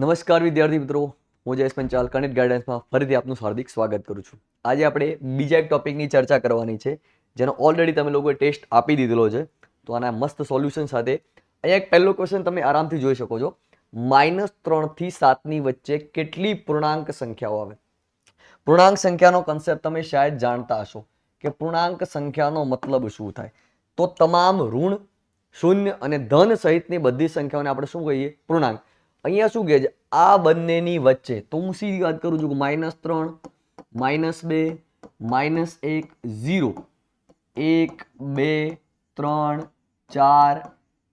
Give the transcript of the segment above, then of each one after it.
નમસ્કાર વિદ્યાર્થી મિત્રો, હું જયેશ પંચાલ કનેક્ટ ગાઈડન્સમાં ફરીથી આપનું હાર્દિક સ્વાગત કરું છું. આજે આપણે બીજા એક ટોપિકની ચર્ચા કરવાની છે, જેનો ઓલરેડી તમે લોકોએ ટેસ્ટ આપી દીધેલો છે. તો આના મસ્ત સોલ્યુશન સાથે અહીંયા એક પહેલો ક્વેશ્ચન તમે આરામથી જોઈ શકો છો. -3 થી 7 ની વચ્ચે કેટલી પૂર્ણાંક સંખ્યાઓ આવે? પૂર્ણાંક સંખ્યાનો કન્સેપ્ટ તમે શાયદ જાણતા હશો કે પૂર્ણાંક સંખ્યાનો મતલબ શું થાય. તો તમામ ઋણ, શૂન્ય અને ધન સહિતની બધી સંખ્યાઓને આપણે શું કહીએ? પૂર્ણાંક. અહીંયા શું કહે છે? આ બંનેની વચ્ચે તો હું સીધી વાત કરું છું કે -3, -2, -1, 0, 1, 2, 3, 4,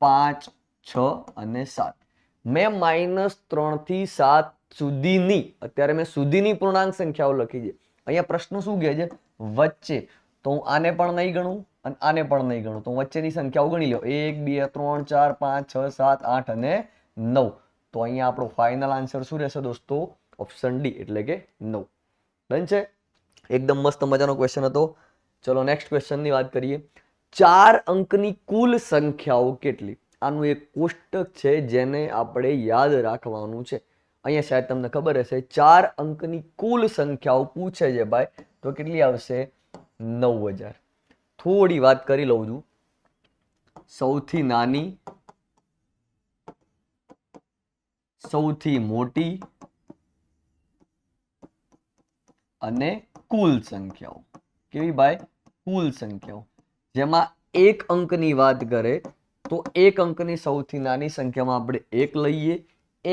5, 6 અને 7. મેં -3 થી 7 સુધીની, અત્યારે મેં સુધીની પૂર્ણાંક સંખ્યાઓ લખી છે. અહીંયા પ્રશ્ન શું કહે છે? વચ્ચે. તો હું આને પણ નહીં ગણું અને આને પણ નહીં ગણું, તો વચ્ચેની સંખ્યાઓ ગણી લો. 1, 2, 3, 4, 5, 6, 7, 8 અને 9. તો અહીંયા આપણો ફાઇનલ આન્સર શું રહેશે દોસ્તો? ઓપ્શન ડી, એટલે કે 9. ડન છે? એકદમ મસ્ત મજાનો ક્વેશ્ચન હતો. ચલો નેક્સ્ટ ક્વેશ્ચનની વાત કરીએ. 4 અંકની કુલ સંખ્યાઓ કેટલી? આનું એક કોષ્ટક છે જેને આપણે યાદ રાખવાનું છે. અહીંયા શાયદ તમને ખબર હશે, 4 અંકની કુલ સંખ્યાઓ પૂછે છે ભાઈ, તો કેટલી આવશે? 9000. થોડી વાત કરી લઉં છું. સૌથી નાની, સૌથી મોટી અને કુલ સંખ્યાઓ. કેવી ભાઈ? કુલ સંખ્યાઓ. જેમાં એક અંકની વાત કરે તો એક અંકની સૌથી નાની સંખ્યામાં આપણે 1 લઈએ.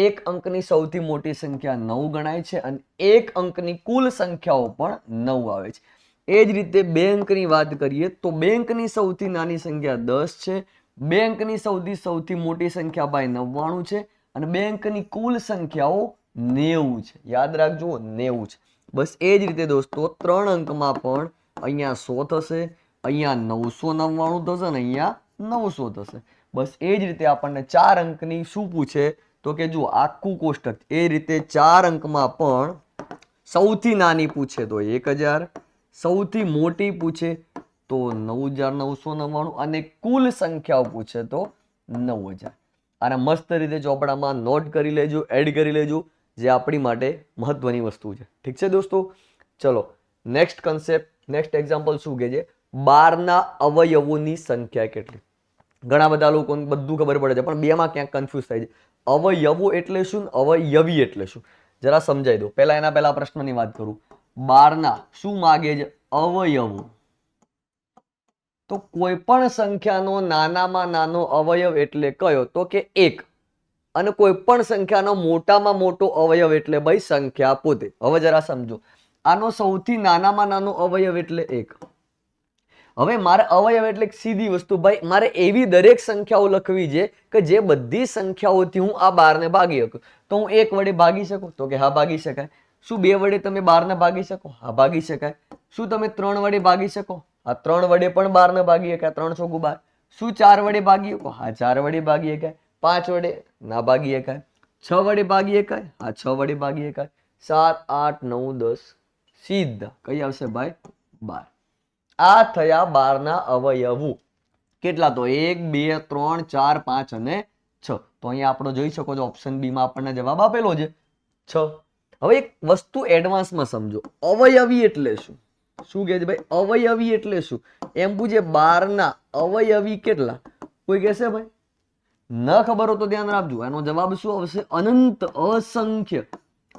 એક અંકની સૌથી મોટી સંખ્યા 9 ગણાય છે અને એક અંકની કુલ સંખ્યાઓ પણ 9 આવે છે. એ જ રીતે 2 અંકની વાત કરીએ તો 2 અંકની સૌથી નાની સંખ્યા 10 છે. 2 અંકની સૌથી મોટી સંખ્યા ભાઈ 99 છે અને 2 અંકની કુલ સંખ્યાઓ 90 છે. યાદ રાખજો, 90 છે. બસ એ જ રીતે દોસ્તો 3 અંકમાં પણ અહીંયા 100 થશે, અહીંયા 999 થશે અને અહીંયા 900 થશે. બસ એ જ રીતે આપણને 4 અંકની શું પૂછે તો કે જુઓ આખું કોષ્ટક. એ રીતે 4 અંકમાં પણ સૌથી નાની પૂછે તો 1000, સૌથી મોટી પૂછે તો 9999 અને કુલ સંખ્યાઓ પૂછે તો 9000. આને મસ્ત રીતે ચોપડામાં નોટ કરી લેજો, એડ કરી લેજો, જે આપણી માટે મહત્વની વસ્તુ છે. ઠીક છે દોસ્તો? ચલો નેક્સ્ટ કન્સેપ્ટ, નેક્સ્ટ એક્ઝામ્પલ શું કહે છે? 12 ના અવયવોની સંખ્યા કેટલી? ઘણા બધા લોકોને બધું ખબર પડે છે, પણ બેમાં ક્યાંક કન્ફ્યુઝ થાય છે. અવયવો એટલે શું? અવયવી એટલે શું? જરા સમજાઈ દો. પહેલા પ્રશ્નની વાત કરું. 12 ના શું માગે છે? અવયવો. તો કોઈ પણ સંખ્યાનો નાનામાં નાનો અવયવ એટલે કયો? તો કે 1. અને કોઈ પણ સંખ્યાનો મોટામાં મોટો અવયવ એટલે ભાઈ સંખ્યા પોતે. હવે જરા સમજો. આનો સૌથી નાનામાં નાનો અવયવ એટલે 1. હવે મારે અવયવ એટલે સીધી વસ્તુ ભાઈ, મારે એવી દરેક સંખ્યાઓ લખવી છે કે જે બધી સંખ્યાઓથી હું આ 12 ને ભાગી શકું. તો હું 1 વડે ભાગી શકું? તો કે હા, ભાગી શકાય. શું 2 વડે તમે 12 ને ભાગી શકો? હા, ભાગી શકાય. શું તમે 3 વડે ભાગી શકો? હા, 3 વડે પણ 12 ને ભાગી શકાય. 3 ચોકુ 12. શું 4 વડે ભાગી શકો? હા, 4 વડે ભાગી શકાય. 5 વડે ના ભાગી શકાય. 6 વડે ભાગી શકાય? હા, 6 વડે ભાગી શકાય. 7, 8, 9, 10 સીધા કઈ આવશે ભાઈ? 12. આ થયા 12 ના અવયવો. કેટલા? તો 1, 2, 3, 4, 5 અને 6. તો અહીંયા આપણે જોઈ શકો છો ઓપ્શન બી માં આપણને જવાબ આપેલો છે 6. હવે એક વસ્તુ એડવાન્સમાં સમજો. અવયવી એટલે શું? શું કહે છે ભાઈ? અવયવી એટલે શું એમ પૂછે. 12 ના અવયવી કેટલા? કોઈ કહેશે ભાઈ? ન ખબર હો તો ધ્યાન રાખજો. એનો જવાબ શું આવશે? અનંત, અસંખ્ય.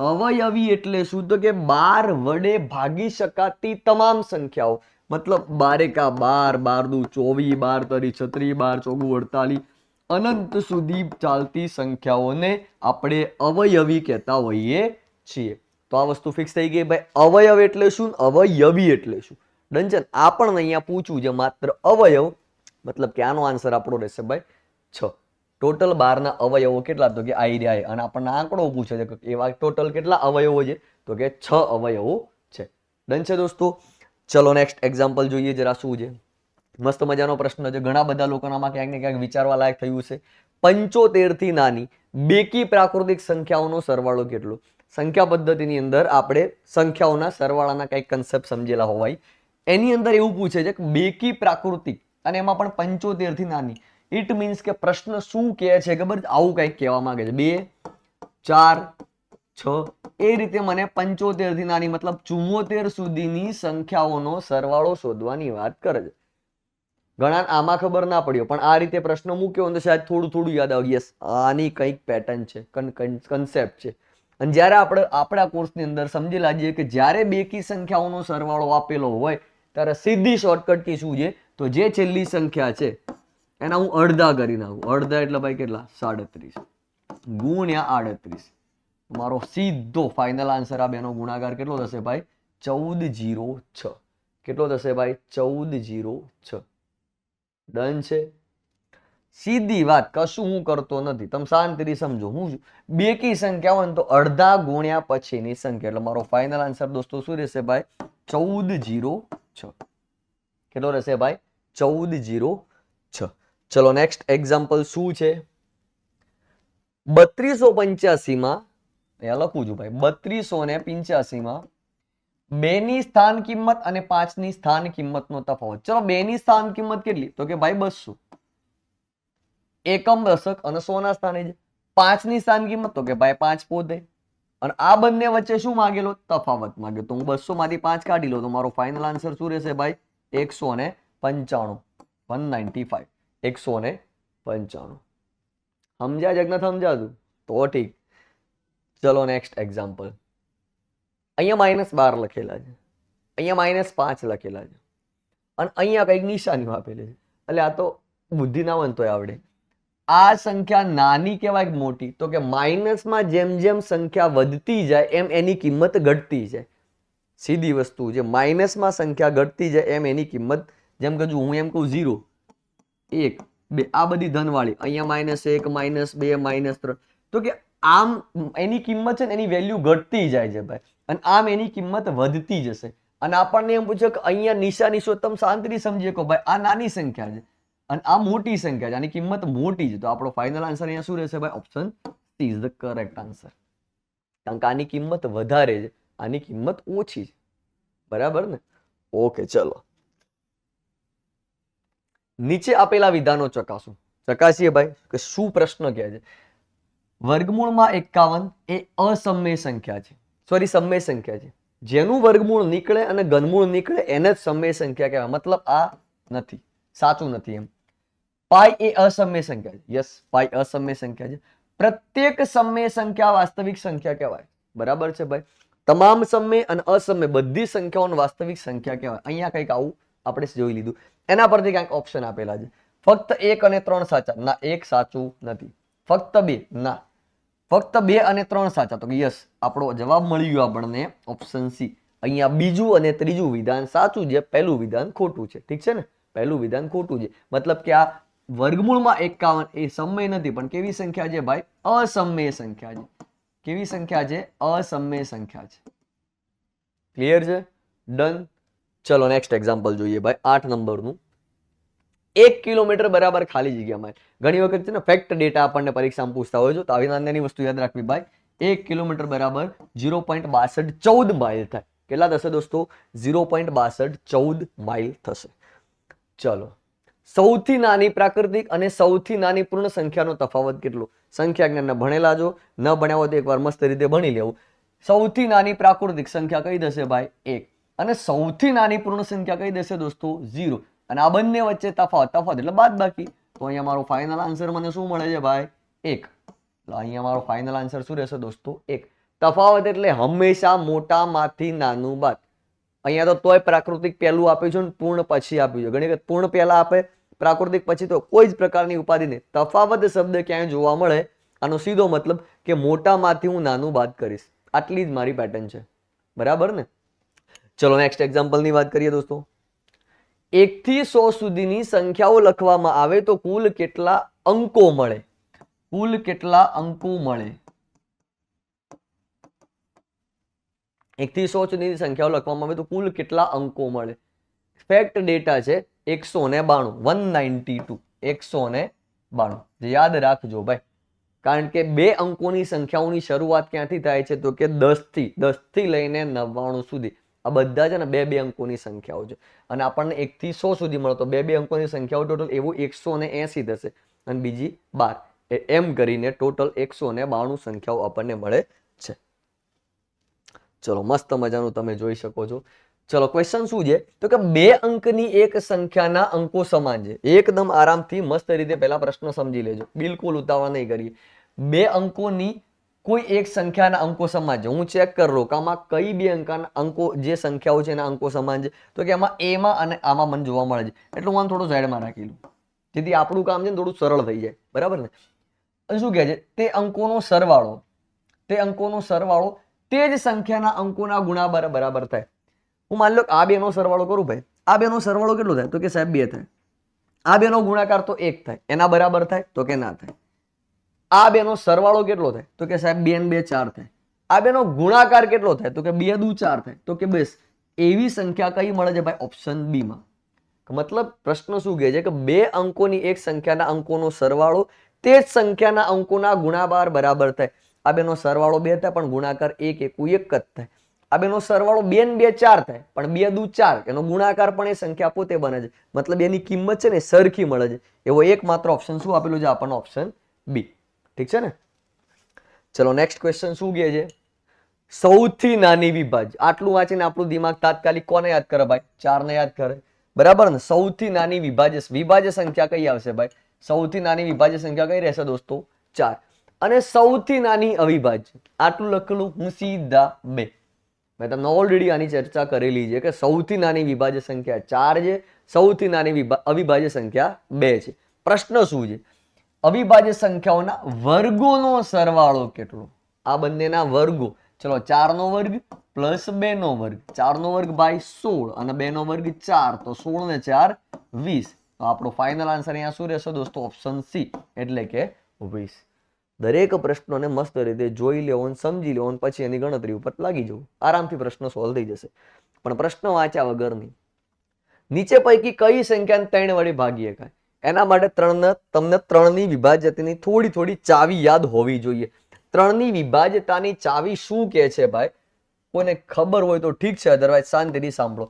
અવયવી એટલે શું? તો કે 12 વડે ભાગી શકાતી તમામ સંખ્યાઓ. મતલબ 12 એકા 12, 12 દુ 24, 12 તરી 36, 12 ચોગુ 48, અનંત સુધી ચાલતી સંખ્યાઓને આપણે અવયવી કહેતા હોઈએ છીએ. તો આ વસ્તુ ફિક્સ થઈ ગઈ ભાઈ. અવયવ એટલે શું? અવયવી એટલે શું? ડન છે? આ પણ અહીંયા પૂછવું છે માત્ર અવયવ, મતલબ કે આનો આન્સર આપણો રહેશે ભાઈ 6. ટોટલ 12 ના અવયવો કેટલા? તો કે આઈ રહ્યા. અને આપણને આંકડો પૂછે છે કે એવા ટોટલ કેટલા અવયવો છે? તો કે 6 અવયવો છે. ડન છે દોસ્તો? ચલો નેક્સ્ટ એક્ઝામ્પલ જોઈએ જરા. શું છે? મસ્ત મજાનો પ્રશ્ન છે. ઘણા બધા લોકોનામાં ક્યાંક ને ક્યાંક વિચારવા લાયક થયું છે. 75 થી નાની બેકી પ્રાકૃતિક સંખ્યાઓનો સરવાળો કેટલો? સંખ્યા પદ્ધતિની અંદર આપણે સંખ્યાઓના સરવાળાના કંઈક કન્સેપ્ટ સમજેલા હોવાય. એની અંદર એવું પૂછે છે કે બેકી પ્રાકૃતિક અને એમાં પણ 75 થી નાની. ઇટ મીન્સ કે પ્રશ્ન શું કહે છે ખબર? આવું કંઈક કહેવા માંગે છે. 2, 4 6 એ રીતે મને 75 થી નાની મતલબ 74 સુધીની સંખ્યાઓનો સરવાળો શોધવાની વાત કરે છે. ઘણા આમાં ખબર ના પડ્યો પણ આ રીતે પ્રશ્ન મૂક્યો તો શાયદ થોડું થોડું યાદ આવે. યસ, આની કંઈક પેટર્ન છે, કન્સેપ્ટ છે. અને જ્યારે આપણે આપણા કોર્સની અંદર સમજેલા છીએ કે જ્યારે બેકી સંખ્યાઓનો સરવાળો આપેલો હોય ત્યારે સીધી શોર્ટકટ કી શું છે, તો જે છેલ્લી સંખ્યા છે એના હું અડધા કરી નાખું. અડધા એટલે ભાઈ કેટલા? 37 ગુણ્યા 38. મારો સીધો ફાઇનલ આન્સર આ બેનો ગુણાકાર કેટલો થશે ભાઈ? 1406. કેટલો થશે ભાઈ? 1406. ડન છે. સીધી વાત, કશું હું કરતો નથી, તમે શાંતિથી સમજો. હું બેકી સંખ્યા હોય ને તો અડધા ગુણ્યા પછીની સંખ્યા, એટલે મારો ફાઇનલ આન્સર દોસ્તો શું રહેશે ભાઈ? 1406. કેટલો રહેશે ભાઈ? 1406. ચલો નેક્સ્ટ એક્ઝામ્પલ શું છે? 3285 માં અહીંયા લખું છું ભાઈ, 3285 માં 2 ની સ્થાન કિંમત અને 5 ની સ્થાન કિંમતનો તફાવત. ચલો 2 ની સ્થાન કિંમત કેટલી? તો કે ભાઈ 200. એકમ દશક અને 100 ના સ્થાને છે. 5 ની સ્થાન કિંમત તો કે ભાઈ 5 પોતે. અને આ બંને વચ્ચે શું માંગેલો? તફાવત માંગ્યો. તો હું 200 માંથી 5 કાઢી લઉં તો મારો ફાઇનલ આન્સર શું રહેશે ભાઈ? 195. 195. 195. સમજ્યા જગ નથી સમજાતું? તો ઠીક. ચલો નેક્સ્ટ એક્ઝામ્પલ. અહીંયા -12 લખેલા છે, અહીંયા -5 લખેલા છે અને અહીંયા કઈક નિશાનીઓ આપેલી છે. એટલે આ તો બુદ્ધિ ના હોય તો આવડે. આ સંખ્યા નાની કહેવાય કે મોટી? તો કે માઇનસમાં જેમ જેમ સંખ્યા વધતી જાય એમ એની કિંમત ઘટતી જાય. સીધી વસ્તુ છે. માઇનસમાં સંખ્યા ઘટતી જાય એમ એની કિંમત, જેમ કે હું એમ કહું 0 1 2 આ બધી ધનવાળી, અહીંયા -1 -2 -3, તો કે આમ એની કિંમત છે ને એની વેલ્યુ ઘટતી જાય છે ભાઈ, અને આમ એની કિંમત વધતી જશે. અને આપણને એમ પૂછે કે અહીંયા નિશાની શું? તમે શાંતિથી સમજીએ કે ભાઈ આ નાની સંખ્યા છે અને આ મોટી સંખ્યા છે, આની કિંમત મોટી છે. તો આપણો ફાઇનલ આન્સર અહીંયા શું રહેશે ભાઈ? Option she is the correct answer. કારણ કે આની કિંમત વધારે છે, આની કિંમત ઓછી છે. બરાબર ને? ઓકે, ચલો નીચે આપેલા વિધાનો ચકાસીએ ભાઈ કે શું પ્રશ્ન કહે છે. વર્ગમૂળમાં 51 એ અસમય સંખ્યા છે, સોરી સમય સંખ્યા છે. જેનું વર્ગમૂળ નીકળે અને ઘનમૂળ નીકળે એને જ સમય સંખ્યા કહેવાય. મતલબ આ નથી, સાચું નથી એમ. પાઈ એ અસમય સંખ્યા છે. યસ, પાઈ અસમય સંખ્યા છે. પ્રત્યેક સમય સંખ્યા વાસ્તવિક સંખ્યા કહેવાય. બરાબર છે ભાઈ? તમામ સમય અને અસમય બધી સંખ્યાઓને વાસ્તવિક સંખ્યા કહેવાય. અહીંયા કંઈક આવું આપણે જોઈ લીધું. એના પરથી કંઈક ઓપ્શન આપેલા છે. ફક્ત 1 અને 3 સાચા? ના, 1 સાચું નથી. ફક્ત 2? ના. ફક્ત 2 અને 3 સાચા? તો યસ, આપણો જવાબ મળી ગયો આપણને ઓપ્શન સી. અહીંયા બીજું અને ત્રીજું વિધાન સાચું છે, પહેલું વિધાન ખોટું છે. ઠીક છે ને? પહેલું વિધાન ખોટું છે. મતલબ કે આ વર્ગમૂળમાં 51 એ સમય નથી, પણ કેવી સંખ્યા છે ભાઈ? અસમય સંખ્યા છે. કેવી સંખ્યા છે? અસમય સંખ્યા છે. ક્લિયર છે? ડન. ચલો નેક્સ્ટ એક્ઝામ્પલ જોઈએ ભાઈ, 8 નંબરનું. 1 કિલોમીટર બરાબર ખાલી જગ્યામાં. ઘણી વખત છે ને ફેક્ટ ડેટા આપણને પરીક્ષામાં પૂછતા હોય છે, તો આવી નાની વસ્તુ યાદ રાખવી ભાઈ. 1 કિલોમીટર બરાબર 0.6214 માઇલ થાય. કેટલા થશે દોસ્તો? 0.6214 માઇલ થશે. ચલો, સૌથી નાની પ્રાકૃતિક અને સૌથી નાની પૂર્ણ સંખ્યાનો તફાવત કેટલો? સંખ્યા જ્ઞાનને ભણેલા જો, ન ભણ્યા હોય તો એકવાર મસ્ત રીતે ભણી લેવું. સૌથી નાની પ્રાકૃતિક સંખ્યા કઈ થશે ભાઈ? 1. અને સૌથી નાની પૂર્ણ સંખ્યા કઈ થશે દોસ્તો? 0. અને આ બંને વચ્ચે તફાવત એટલે બાદબાકી. તો અહીંયા મારો ફાઇનલ આન્સર મને શું મળે છે ભાઈ? 1. એટલે અહીંયા મારો ફાઇનલ આન્સર શું રહેશે દોસ્તો? 1. તફાવત એટલે હંમેશા મોટામાંથી નાનું બાદ. અહીંયા તો તોય પ્રાકૃતિક પહેલું આપ્યું છે ને પૂર્ણ પછી આપ્યું છે. ઘણી વખત પૂર્ણ પહેલા આપે, પ્રાકૃતિક પછી, તો કોઈ જ પ્રકારની ઉપાધિ નહીં. તફાવત શબ્દ ક્યાંય જોવા મળે, આનો સીધો મતલબ કે મોટામાંથી હું નાનું બાદ કરીશ. આટલી જ મારી પેટર્ન છે. બરાબર ને? ચલો નેક્સ્ટ એક્ઝામ્પલની વાત કરીએ દોસ્તો. 1 થી 100 સુધીની સંખ્યાઓ લખવામાં આવે તો કુલ કેટલા અંકો મળે? કુલ કેટલા અંકો મળે? 1 થી 100 સુધીની સંખ્યાઓ લખવામાં આવે તો કુલ કેટલા અંકો મળે? ફેક્ટ ડેટા છે 192. 192. 192. યાદ રાખજો ભાઈ, કારણ કે 2 અંકોની સંખ્યાઓની શરૂઆત ક્યાંથી થાય છે? તો કે 10 થી લઈને 99 સુધી. આ બધા છે ને 2 અંકોની સંખ્યાઓ છે. અને આપણને 1 થી 100 સુધી મળે તો 2 અંકોની સંખ્યાઓ ટોટલ એવું 180 થશે અને બીજી 12. એમ કરીને ટોટલ 192 સંખ્યાઓ આપણને મળે છે. ચલો મસ્ત મજાનું તમે જોઈ શકો છો. ચલો ક્વેશ્ચન શું છે તો કે 2 અંકની એક સંખ્યાના અંકો સમાન છે. એકદમ આરામથી મસ્ત રીતે પહેલા પ્રશ્ન સમજી લેજો, બિલકુલ ઉતાવળ નહીં કરીએ. 2 અંકોની કોઈ એક સંખ્યાના અંકો સમાન છે. હું ચેક કરી લઉં કે આમાં કઈ 2 અંકના અંકો જે સંખ્યાઓ છે એના અંકો સમાન છે. તો કે આમાં a માં અને આમાં મને જોવા મળે છે. એટલે હું આને થોડું સાઈડમાં રાખી લઉં જેથી આપણું કામ છે ને થોડું સરળ થઈ જાય, બરાબર ને. શું કહે છે તે અંકોનો સરવાળો તે જ સંખ્યાના અંકોના ગુણાકાર બરાબર થાય. હું માની લો આ 2 નો સરવાળો કરું ભાઈ, આ 2 નો સરવાળો કેટલો થાય તો કે સાહેબ 2 થાય. આ 2 નો ગુણાકાર તો 1 થાય, એના બરાબર થાય તો કે ના થાય. આ 2 નો સરવાળો કેટલો થાય તો કે સાહેબ 2 ને 2 4 થાય. આ 2 નો ગુણાકાર કેટલો થાય તો કે 2 દુ 4 થાય તો કે બસ એવી સંખ્યા કઈ મળે છે ભાઈ ઓપ્શન બી માં. મતલબ પ્રશ્ન શું કહે છે કે 2 અંકોની એક સંખ્યાના અંકોનો સરવાળો તે જ સંખ્યાના અંકોના ગુણાકાર બરાબર થાય. આ 2 નો સરવાળો 2 થાય પણ ગુણાકાર 1 1 જ થાય. આ 2 નો સરવાળો 2 ને 2 4 થાય પણ 2 દુ 4 એનો ગુણાકાર પણ એ સંખ્યા પોતે બને છે. મતલબ એની કિંમત છે ને સરખી મળે છે. એવો એકમાત્ર ઓપ્શન શું આપેલું છે આપણને ઓપ્શન બી. ઠીક છે ને. ચલો નેક્સ્ટ ક્વેશ્ચન શું કહે છે સૌથી નાની વિભાજ્ય. આટલું વાંચીને આપણું દિમાગ તાત્કાલિક કોને યાદ કરે ભાઈ 4 ને યાદ કરે, બરાબર ને. સૌથી નાની વિભાજ્ય સંખ્યા કઈ આવશે ભાઈ? સૌથી નાની વિભાજ્ય સંખ્યા કઈ રહેશે દોસ્તો 4. અને સૌથી નાની અવિભાજ્ય આટલું લખેલું હું સીધા 2. મેં તમને ઓલરેડી આની ચર્ચા કરેલી છે કે સૌથી નાની વિભાજ્ય સંખ્યા 4 છે, સૌથી નાની અવિભાજ્ય સંખ્યા 2 છે. પ્રશ્ન શું છે અવિભાજ્ય સંખ્યાઓના વર્ગોનો સરવાળો કેટલો? આ બંનેના વર્ગો. ચલો 4 નો વર્ગ પ્લસ 2 નો વર્ગ. 4 નો વર્ગ ભાઈ 16 અને 2 નો વર્ગ 4 તો 16 ને 4 20. તો આપણો ફાઇનલ આન્સર અહીંયા શું રહેશે દોસ્તો ઓપ્શન સી એટલે કે 20. દરેક પ્રશ્નોને મસ્ત રીતે જોઈ લેવો અને સમજી લેવો પછી એની ગણતરી ઉપર લાગી જવું. આરામથી પ્રશ્ન સોલ્વ થઈ જશે. પણ પ્રશ્ન વાંચ્યા વગર નહીં. નીચે પૈકી કઈ સંખ્યાને 3 વડે ભાગી શકાય? એના માટે તમને 3 ની વિભાજ્યતાની થોડી ચાવી યાદ હોવી જોઈએ. 3 ની વિભાજ્યતાની ચાવી શું કહે છે ભાઈ? કોઈને ખબર હોય તો ઠીક છે, અધરવાઇઝ શાંતિથી સાંભળો.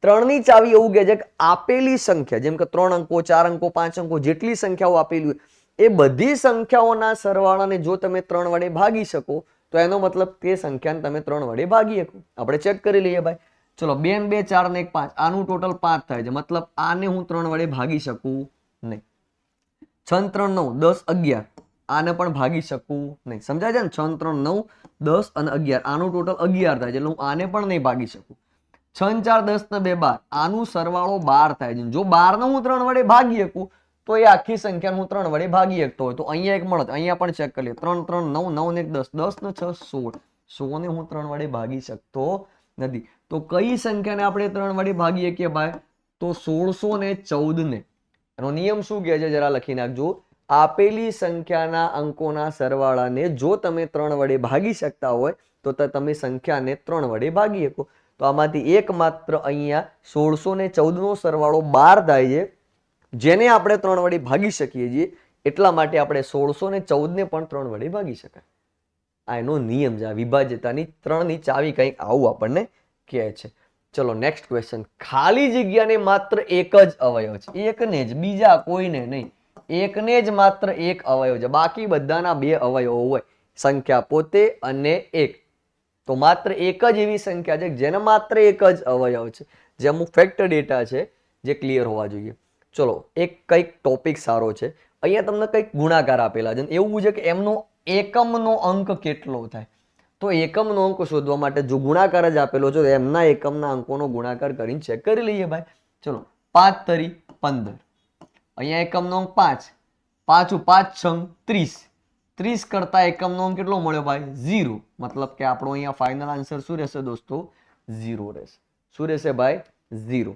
3 ની ચાવી એવું કહે છે કે આપેલી સંખ્યા જેમ કે 3 અંકો 4 અંકો 5 અંકો જેટલી સંખ્યાઓ આપેલી હોય એ બધી સંખ્યાઓના સરવાળાને જો તમે 3 વડે ભાગી શકો તો એનો મતલબ તે સંખ્યાને તમે 3 વડે ભાગી શકો. આપણે ચેક કરી લઈએ ભાઈ. ચલો 2 ને 2 4 ને 1 5 આનું ટોટલ 5 થાય છે. મતલબ આને હું 3 વડે ભાગી શકું નહીં. 6 ને 3 9 10 11 આને પણ ભાગી શકું નહીં. સમજાય છે ને? 6 ને 3 9 10 અને 11 આનું ટોટલ 11 થાય છે એટલે હું આને પણ નહીં ભાગી શકું. 6 ને 4 10 ને 2 12 આનું સરવાળો 12 થાય છે. જો 12 ને હું 3 વડે ભાગી શકું તો એ આખી સંખ્યાને હું 3 વડે ભાગી શકતો હોય તો અહીંયા એક મળે. અહીંયા પણ ચેક કરી લે. 3 3 9 9 ને 1 10 10 ને 6 16 16 ને હું 3 વડે ભાગી શકતો નથી. તો કઈ સંખ્યાને આપણે 3 વડે ભાગી શકીએ ભાઈ? તો 1614 ને. એનો નિયમ શું કહે છે જરા લખી નાખજો. આપેલી સંખ્યાના અંકોના સરવાળાને જો તમે 3 વડે ભાગી શકતા હોય તો તમે સંખ્યાને 3 વડે ભાગી શકો. તો આમાંથી એકમાત્ર અહીંયા 1614 નો સરવાળો 12 થાય છે જેને આપણે 3 વડે ભાગી શકીએ છીએ. એટલા માટે આપણે 1614 ને પણ 3 વડે ભાગી શકાય. આ એનો નિયમ છે. આ વિભાજ્યતાની 3 ની ચાવી કંઈક આવું આપણને કહે છે. ચલો નેક્સ્ટ ક્વેશ્ચન. ખાલી જગ્યાને માત્ર એક જ અવયવ છે. એકને જ, બીજા કોઈને નહીં. એકને જ માત્ર એક અવયવ છે. બાકી બધાના 2 અવયવો હોય. સંખ્યા પોતે અને એક. તો માત્ર એક જ એવી સંખ્યા છે જેને માત્ર એક જ અવયવ છે. જે અમુક ફેક્ટ ડેટા છે જે ક્લિયર હોવા જોઈએ. ચલો એક કંઈક ટોપિક સારો છે. અહીંયા તમને કંઈક ગુણાકાર આપેલા છે એવું છે કે એમનો એકમનો અંક કેટલો થાય. તો એકમનો અંક શોધવા માટે જો ગુણાકાર જ આપેલો છે તો એમના એકમના અંકોનો ગુણાકાર કરીને ચેક કરી લઈએ ભાઈ. ચલો 5 તરી 15. અહીંયા એકમનો અંક 5. 5 5 6 30. 30 કરતા એકમનો અંક કેટલો મળ્યો ભાઈ? 0. મતલબ કે આપણો અહીંયા ફાઇનલ આન્સર શું રહેશે દોસ્તો? 0 રહેશે. શું રહેશે ભાઈ? 0.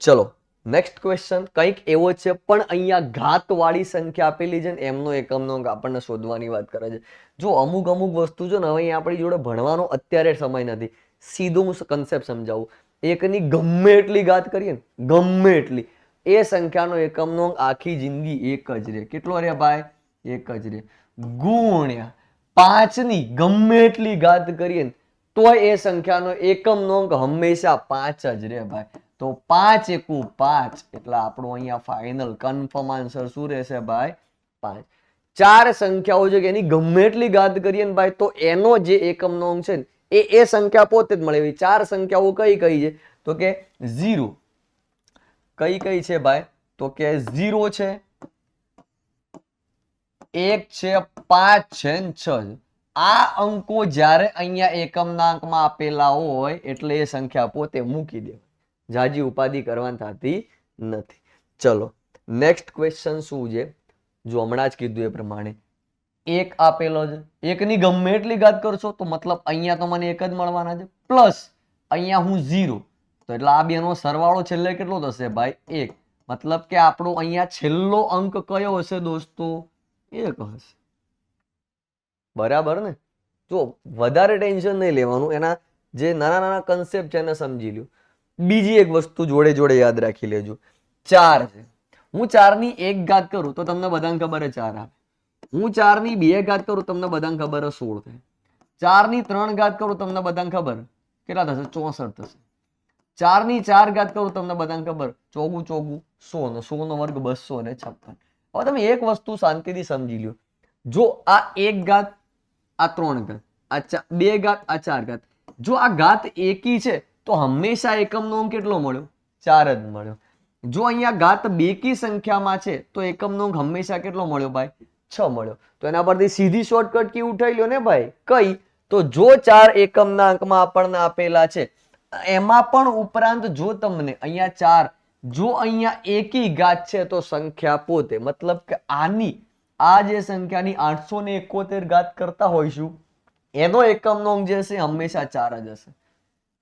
ચલો નેક્સ્ટ ક્વેશ્ચન કંઈક એવો છે પણ અહીંયા ઘાતવાળી સંખ્યા આપેલી છે ને એમનો એકમનો અંક આપણને શોધવાની વાત કરે છે. જો અમુક વસ્તુ છે ને હવે અહીંયા આપણી જોડે ભણવાનો અત્યારે સમય નથી. સીધું હું કન્સેપ્ટ સમજાવું. એકની ગમે એટલી ઘાત કરીએ ને ગમે એટલી એ સંખ્યાનો એકમનો અંક આખી જિંદગી એક જ રહે. કેટલો રહે ભાઈ? એક જ રહે. ગુણ્યા 5 ની ગમે એટલી ઘાત કરીએ ને તો એ સંખ્યાનો એકમનો અંક હંમેશા 5 જ રહે ભાઈ. તો 5 × 5 એટલે આપણો અહીંયા ફાઇનલ કન્ફર્મ આન્સર શું રહેશે ભાઈ? 5. ચાર સંખ્યાઓ છે કે એની ગમે એટલી ઘાત કરીએ ને ભાઈ તો એનો જે એકમનો અંક છે ને એ સંખ્યા પોતે જ મળે. એવી ચાર સંખ્યાઓ કઈ કઈ છે તો કે 0 કઈ કઈ છે ભાઈ તો કે 0 છે, 1 છે, 5 છે ને 6 છે. આ અંકો જ્યારે અહીંયા એકમના અંકમાં આપેલા હોય એટલે એ સંખ્યા પોતે મૂકી દે, જાજી ઉપાધિ કરવાની થતી નથી. ચલો નેક્સ્ટ ક્વેશ્ચન શું છે, જો હમણાં જ કીધું એ પ્રમાણે એક આપેલો છે, એકની ગમે એટલી ઘાત કરશો તો મતલબ અહીંયા તો મને એક જ મળવાના છે, પ્લસ અહીંયા હું 0, તો એટલે આ બેનો સરવાળો છેલ્લે કેટલો થશે ભાઈ 1. મતલબ કે આપણો અહીંયા છેલ્લો અંક કયો હશે દોસ્તો, 1 હશે. બરાબર ને? જો વધારે ટેન્શન નહીં લેવાનું, એના જે નાના નાના કન્સેપ્ટ છે એને સમજી લ્યો. બીજી એક વસ્તુ જોડે જોડે યાદ રાખી લેજો, 4 છે. હું 4 ની 1 ઘાત કરું તો તમને બધાને ખબર છે 4 આવે. હું 4 ની 2 ઘાત કરું તમને બધાને ખબર છે 16 થાય. 4 ની 3 ઘાત કરું તમને બધાને ખબર કેટલા થશે, 64 થશે. 4 ની 4 ઘાત કરું તમને બધાને ખબર, ચોગું ચોગું 100, 100 નો વર્ગ 256. હવે તમે એક વસ્તુ શાંતિથી સમજી લ્યો, જો આ 1 ઘાત, આ 3 ઘાત, આ 2 ઘાત, આ 4 ઘાત, જો આ ઘાત એકી છે તો હંમેશા એકમનો અંક કેટલો મળ્યો, 4 જ મળ્યો. જો અહીંયા ઘાત બેકી સંખ્યામાં છે તો એકમનો અંક હંમેશા કેટલો મળ્યો ભાઈ, 6 મળ્યો. તો એના પરથી સીધી શોર્ટકટ કી ઉઠાઈ લો ને ભાઈ, કઈ તો જો 4 એકમના અંકમાં આપણને આપેલા છે એમાં પણ ઉપરાંત જો તમને અહીંયા 4, જો અહીંયા એકી ઘાત છે તો સંખ્યા પોતે, મતલબ કે આની આ જે સંખ્યાની 871 ઘાત કરતા હોઈશું એનો એકમનો અંક જે છે હંમેશા 4 જ હશે.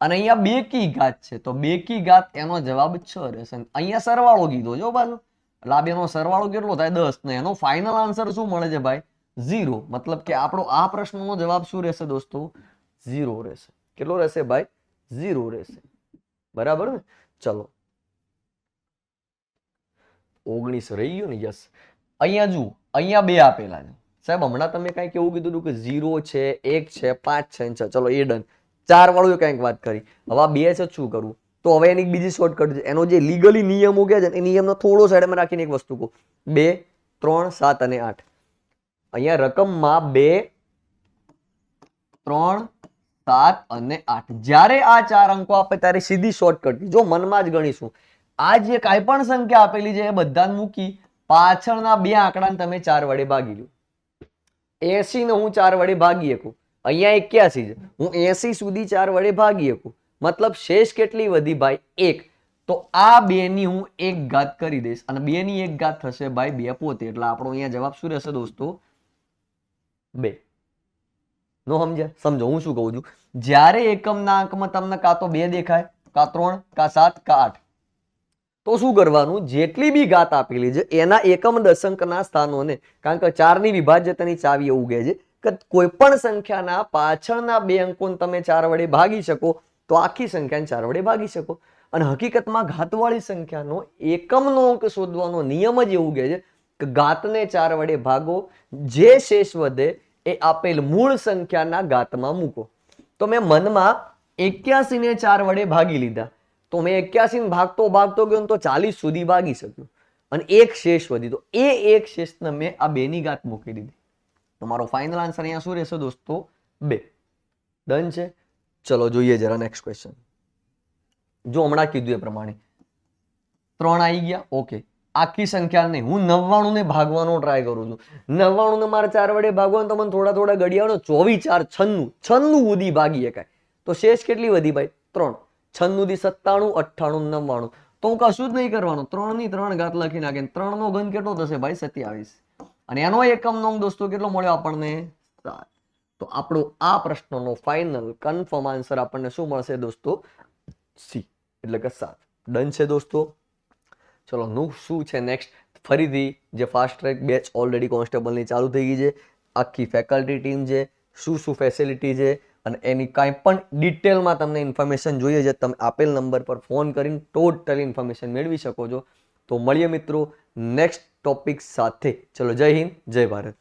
અને અહીંયા બેકી ઘાત છે તો બેકી ઘાત એનો જવાબ 6 રહેશે. અહીંયા સરવાળો કીધો જો બાજુ, એટલે આ બેનો સરવાળો કેટલો થાય 10 ને એનો ફાઇનલ આન્સર શું મળે છે ભાઈ 0. મતલબ કે આપણો આ પ્રશ્નનો જવાબ શું રહેશે દોસ્તો, 0 રહેશે. કેટલો રહેશે ભાઈ, 0 રહેશે. બરાબર ને? ચલો 19 રહી ગયો ને, યસ. અહીંયા જુઓ, અહીંયા 2 આપેલા છે સાહેબ. હમણાં તમે કઈક એવું કીધું હતું કે 0 છે, 1 છે, 5 છે, 6. ચલો એ ડન. 4 વાળું કઈક વાત કરી. હવે આ 2 છે શું કરવું, તો હવે એની બીજી શોર્ટકટ છે. એનો જે લીગલી નિયમો કે છે એ નિયમનો થોડો સાઈડમાં રાખીને એક વસ્તુ કહું, 2, 3, 7 અને 8. અહીંયા રકમમાં 2, 3, 7 અને 8. જ્યારે આ 4 અંકો આપે ત્યારે સીધી શોર્ટકટ, જો મનમાં જ ગણીશું, આ જે કાંઈ પણ સંખ્યા આપેલી છે એ બધાને મૂકી પાછળના 2 આંકડાને તમે 4 વડે ભાગી લો. 80 ને હું 4 વડે ભાગી શકું, અહીંયા 81 છે, હું 80 સુધી 4 વડે ભાગી શકું. મતલબ શેષ કેટલી વધી ભાઈ 1. તો આ 2 ની હું 1 ઘાત કરી દઈશ અને 2 ની 1 ઘાત થશે ભાઈ 2 પોતે. એટલે આપણો અહીંયા જવાબ શું રહેશે દોસ્તો, 2. નો સમજ્યા? સમજો હું શું કહું છું. જ્યારે એકમના અંકમાં તમને કાં તો 2 દેખાય, કાં 3, કાં 7, કાં 8, તો શું કરવાનું, જેટલી બી ઘાત આપેલી છે એના એકમ દશંકના સ્થાનોને, કારણ કે 4 ની વિભાજ્યતાની ચાવી એવું કહે છે કે કોઈ પણ સંખ્યાના પાછળના 2 અંકોને તમે 4 વડે ભાગી શકો તો આખી સંખ્યાને 4 વડે ભાગી શકો. અને હકીકતમાં ઘાતવાળી સંખ્યાનો એકમનો અંક શોધવાનો નિયમ જ એવું કહે છે કે ઘાતને 4 વડે ભાગો, જે શેષ વધે એ આપેલ મૂળ સંખ્યાના ઘાતમાં મૂકો. તો મેં મનમાં 81 ને 4 વડે ભાગી લીધા, તો મેં 81 ને ભાગતો ગયો તો 40 સુધી ભાગી શક્યો અને એક શેષ વધી, તો એ એક શેષને મેં આ 2 ની ઘાત મૂકી દીધી. તો મારો ફાઇનલ આન્સર અહીંયા શું રહેશે દોસ્તો, 2. ડન છે? ચલો જોઈએ જરા નેક્સ્ટ ક્વેશ્ચન. જો હમણાં કીધું એ પ્રમાણે 3 આવી ગયા, ઓકે. આખી સંખ્યા નહીં, હું 99 ને ભાગવાનો ટ્રાય કરું છું. 99 ને મારે 4 વડે ભાગવાનું તો મને થોડા ઘડિયાળો 24, 4, 96 સુધી ભાગી શકાય. તો શેષ કેટલી વધી ભાઈ 3. 96 થી 97, 98, 99. તો હું કશું જ નહીં કરવાનું, 3 ની 3 ઘાત લખી નાખે. 3 નો ઘન કેટલો થશે ભાઈ 27. અને એનો એકમનો અંક દોસ્તો કેટલો મળ્યો આપણને, 7. તો આપણો આ પ્રશ્નનો ફાઇનલ કન્ફર્મ આન્સર આપણને શું મળશે દોસ્તો, સી, એટલે કે 7. ડન છે દોસ્તો? ચલો નું શું છે નેક્સ્ટ, ફરીથી જે ફાસ્ટ ટ્રેક બેચ ઓલરેડી કોન્સ્ટેબલની ચાલુ થઈ ગઈ છે. આખી ફેકલ્ટી ટીમ છે, શું ફેસિલિટી છે અને એની કાંઈ પણ ડિટેલમાં તમને ઇન્ફોર્મેશન જોઈએ છે, તમે આપેલ નંબર પર ફોન કરીને ટોટલ ઇન્ફોર્મેશન મેળવી શકો છો. તો મળીએ મિત્રો નેક્સ્ટ ટોપિક સાથે. ચલો જય હિન્દ, જય ભારત.